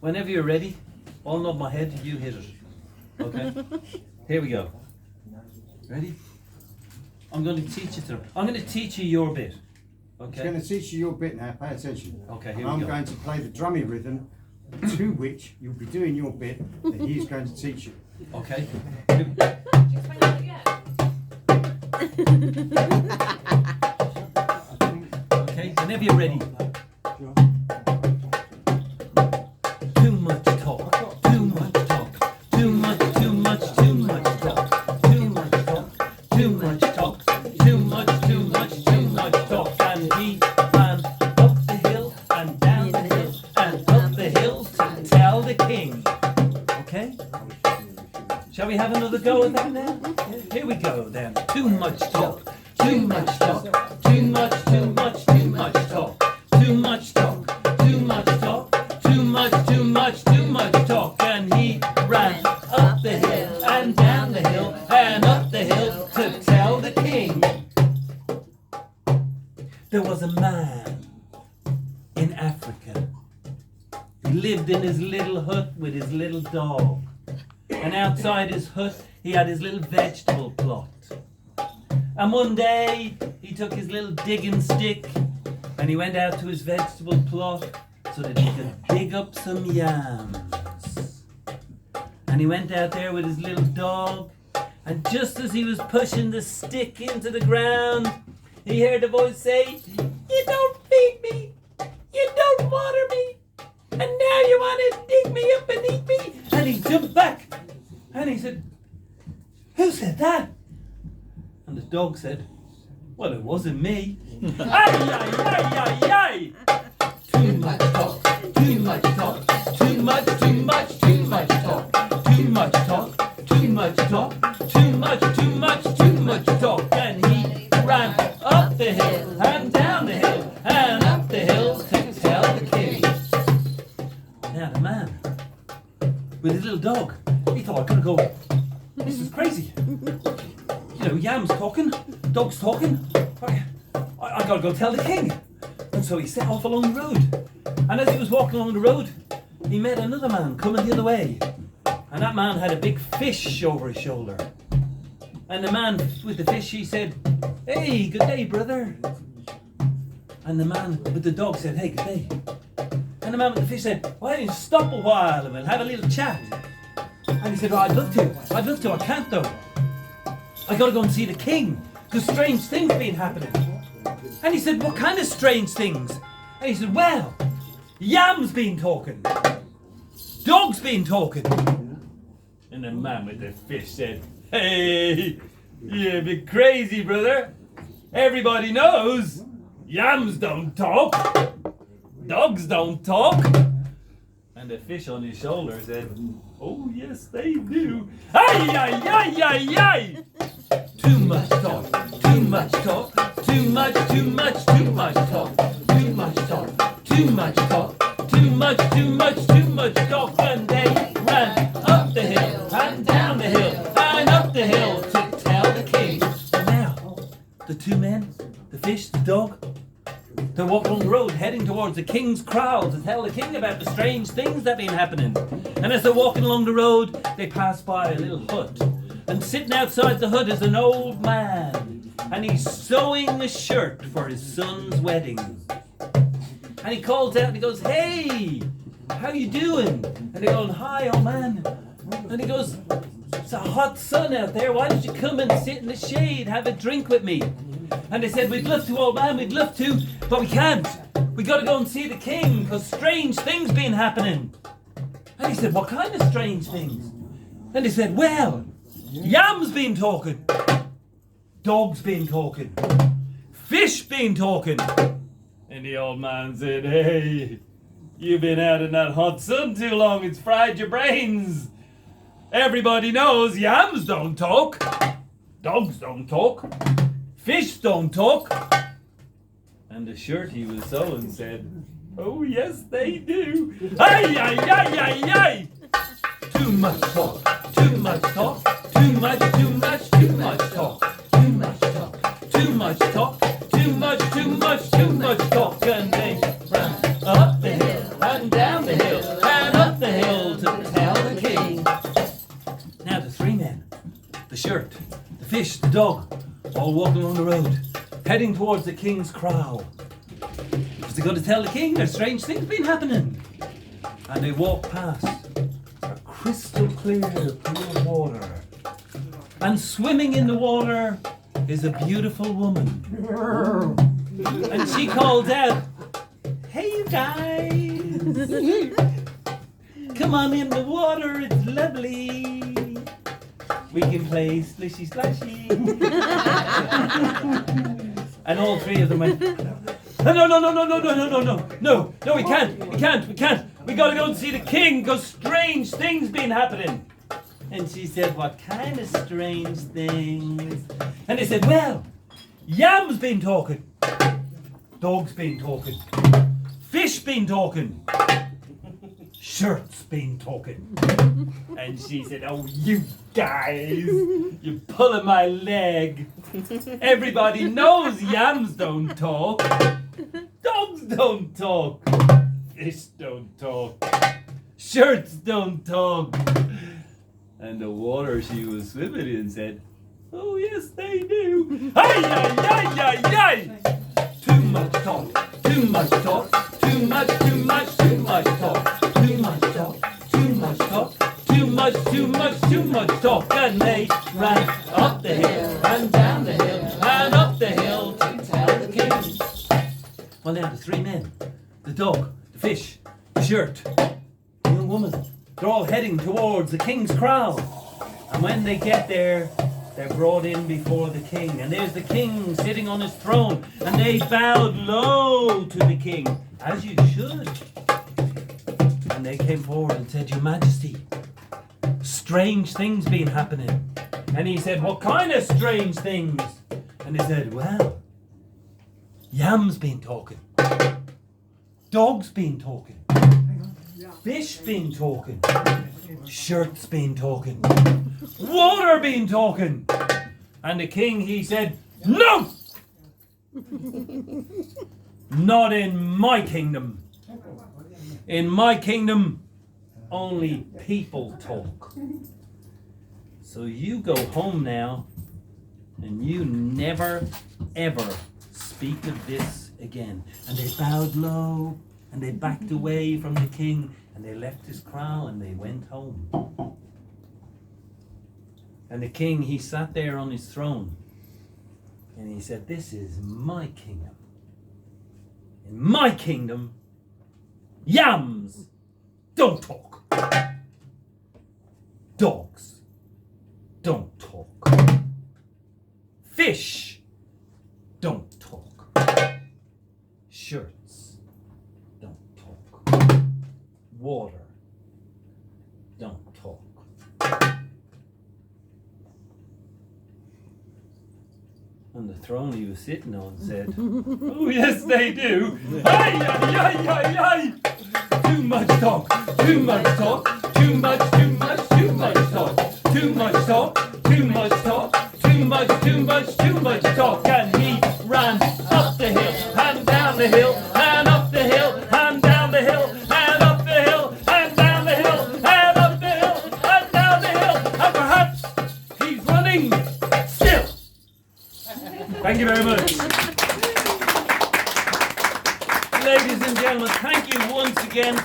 Whenever you're ready, I'll nod my head, you hit it. Okay? Here we go. Ready? I'm going to teach you I'm going to teach you your bit. Okay? I'm going to teach you your bit now, pay attention. Okay, here I'm we go. going to play the drummy rhythm to which you'll be doing your bit that he's going to teach you. Okay? Explain that again. Okay, whenever you're ready. Too much talk, too much talk, too much talk, too much talk, too much talk, too much talk, too much talk. And he ran up the hill and down the hill and up the hill to tell the king. Okay? Shall we have another go at that now? Here we go then. Too much talk, too much talk, too much talk, too much talk, too much talk, too much talk. And he ran up the hill and down the hill and up the hill to tell the king. There was a man in Africa. He lived in his little hut with his little dog. And outside his hut, he had his little vegetable plot. And one day, he took his little digging stick and he went out to his vegetable plot so that he could dig up some yams. And he went out there with his little dog, and just as he was pushing the stick into the ground, he heard a voice say, "You don't feed me, you don't water me, and now you want to dig me up and eat me." And he jumped back and he said, "Who said that?" And the dog said, "Well, it wasn't me." Ay, ay, ay, ay, ay. Too much talk, too much talk, too much talk, too much talk, too much talk, too much talk. And he ran up the hill and down the hill and up the hill to tell the king. Now the man with his little dog, he thought, "I gotta go. This is crazy. You know, yams talking, dogs talking. I gotta go tell the king." And so he set off along the road. And as he was walking along the road, he met another man coming the other way. And that man had a big fish over his shoulder. And the man with the fish, he said, "Hey, good day, brother." And the man with the dog said, "Hey, good day." And the man with the fish said, "Why don't you stop a while and we'll have a little chat?" And he said, "Well, I'd love to, I can't though. I gotta go and see the king, because strange things been happening." And he said, "What kind of strange things?" And he said, "Well, yams been talking, dogs been talking." And the man with the fish said, "Hey, you're a bit crazy, brother. Everybody knows yams don't talk, dogs don't talk." And the fish on his shoulder said, "Oh, yes, they do. Ay, ay, ay, ay, ay. Too much talk, too much talk, too much talk, too much talk, too much talk, too much talk." And they ran up the hill and down the hill and up the hill to tell the king. And now, the two men, the fish, the dog, they're walking on the road heading towards the king's crowd to tell the king about the strange things that have been happening. And as they're walking along the road, they pass by a little hut. And sitting outside the hut is an old man. And he's sewing a shirt for his son's wedding. And he calls out and he goes, "Hey, how you doing?" And they're going, "Hi, old man." And he goes, "It's a hot sun out there. Why don't you come and sit in the shade, have a drink with me?" And they said, "We'd love to, old man, we'd love to, but we can't. We got to go and see the king, because strange things been happening." And he said, "What kind of strange things?" And they said, "Well, yams been talking, dogs been talking, fish been talking." And the old man said, "Hey, you've been out in that hot sun too long, it's fried your brains. Everybody knows yams don't talk, dogs don't talk, fish don't talk." And the shirt he was sewing said, "Oh, yes, they do. Ay, ay, ay, ay, ay. Too much talk, too much talk, too much talk, too much talk, too much talk, too much talk, too much talk." And they ran up the hill and down the hill and up shirt, the fish, the dog, all walking along the road, heading towards the king's kraal. Because they're going to tell the king there's strange things been happening. And they walk past a crystal clear pool of water. And swimming in the water is a beautiful woman. And she calls out, "Hey you guys, come on in the water, it's lovely. We can play splishy splashy." And all three of them went, no, we can't. We gotta go and see the king because strange things been happening. And she said, "What kind of strange things?" And they said, "Well, Yam's been talking, dog's been talking, fish been talking, shirt's been talking." And she said, "Oh, you guys, you're pulling my leg. Everybody knows yams don't talk, dogs don't talk, fish don't talk, shirts don't talk." And the water she was swimming in said, "Oh, yes, they do. Ay. Too much talk, too much talk, too much talk, too much talk, too much talk, too much talk." And they ran up the hill, and down the hill, and up the hill to tell the king. Well, now the three men, the dog, the fish, the shirt, the young woman, they're all heading towards the king's kraal. And when they get there, they're brought in before the king. And there's the king sitting on his throne. And they bowed low to the king, as you should. And they came forward and said, "Your Majesty, strange things been happening." And he said, "What kind of strange things?" And they said, "Well, Yam's been talking, dog's been talking, fish been talking, shirt's been talking, water been talking." And the king, he said, "No! Not in my kingdom. In my kingdom, only people talk. So you go home now, and you never, ever speak of this again." And they bowed low, and they backed away from the king, and they left his kraal, and they went home. And the king, he sat there on his throne, and he said, "This is my kingdom. In my kingdom, yams don't talk. Dogs don't talk. Fish don't talk. Shirts don't talk. Water don't talk." And the throne he was sitting on said, "Oh, yes, they do. Ay. Too much talk, too much talk, too much talk, too much talk, too much talk, too much talk." And he ran up the hill, and down the hill, and up the hill, and down the hill, and up the hill, and down the hill, and up the hill, and down the hill, and perhaps he's running still. Thank you very much. Ladies and gentlemen, thank you once again